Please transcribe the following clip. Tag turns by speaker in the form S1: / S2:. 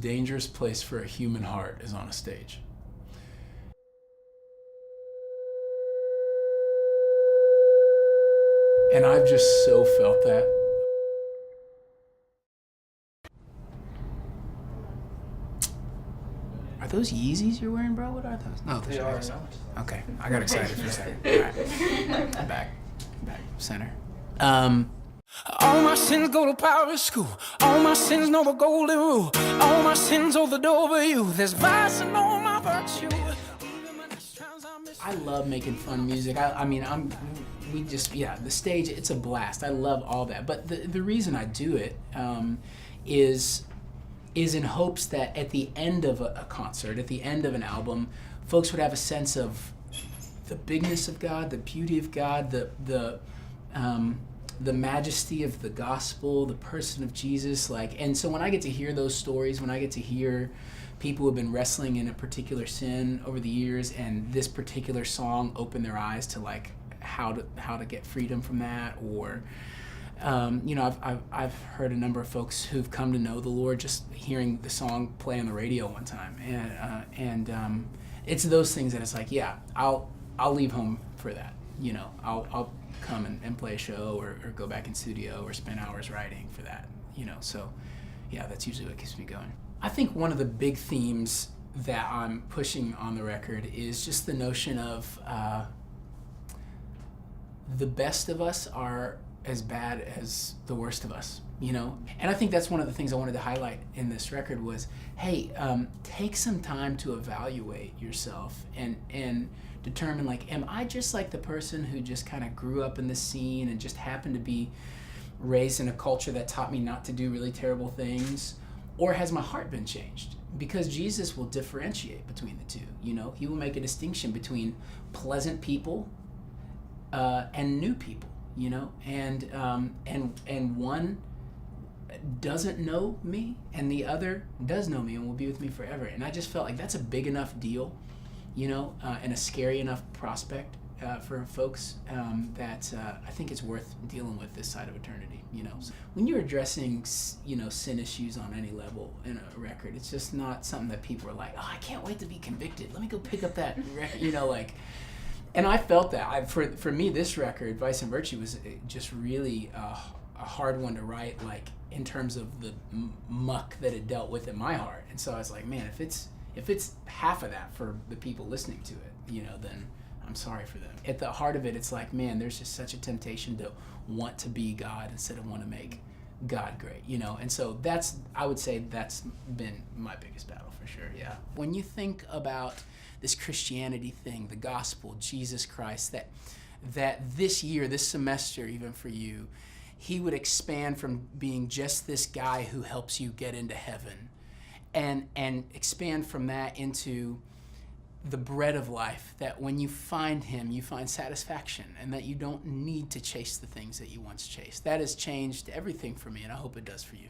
S1: dangerous place for a human heart is on a stage. And I've just so felt that. Are those Yeezys you're wearing, bro? What are those? No, those are yours. Okay, I got excited for a second. All right, back, center.
S2: All my sins go to private school. All my sins know the golden rule. All my sins over over you. There's vice in all my virtue.
S1: I love making fun music. The stage, it's a blast. I love all that. But the reason I do it is in hopes that at the end of a concert, at the end of an album, folks would have a sense of the bigness of God, the beauty of God, the majesty of the gospel, the person of Jesus. And so when I get to hear those stories, when I get to hear people who have been wrestling in a particular sin over the years, and this particular song opened their eyes to how to get freedom from that, or I've heard a number of folks who've come to know the Lord just hearing the song play on the radio one time, and it's those things that it's like, yeah, I'll leave home for that. I'll come and play a show or go back in studio or spend hours writing for that. So yeah, that's usually what keeps me going. I think one of the big themes that I'm pushing on the record is just the notion of the best of us are as bad as the worst of us, And I think that's one of the things I wanted to highlight in this record was, hey, take some time to evaluate yourself and determine, am I just like the person who just kind of grew up in this scene and just happened to be raised in a culture that taught me not to do really terrible things? Or has my heart been changed? Because Jesus will differentiate between the two. He will make a distinction between pleasant people and new people. And one doesn't know me, and the other does know me and will be with me forever. And I just felt like that's a big enough deal, and a scary enough prospect for folks that I think it's worth dealing with this side of eternity. So when you're addressing sin issues on any level in a record, it's just not something that people are like, oh, I can't wait to be convicted. Let me go pick up that record, And I felt that. For me, this record, Vice and Virtue, was just really a hard one to write, in terms of the muck that it dealt with in my heart. And so I was like, man, if it's half of that for the people listening to it, then I'm sorry for them. At the heart of it, it's like, man, there's just such a temptation to want to be God instead of want to make God great, And so I would say that's been my biggest battle for sure, yeah. When you think about this Christianity thing, the gospel, Jesus Christ, that this year, this semester, even for you, he would expand from being just this guy who helps you get into heaven and expand from that into the bread of life, that when you find him, you find satisfaction, and that you don't need to chase the things that you once chased. That has changed everything for me, and I hope it does for you.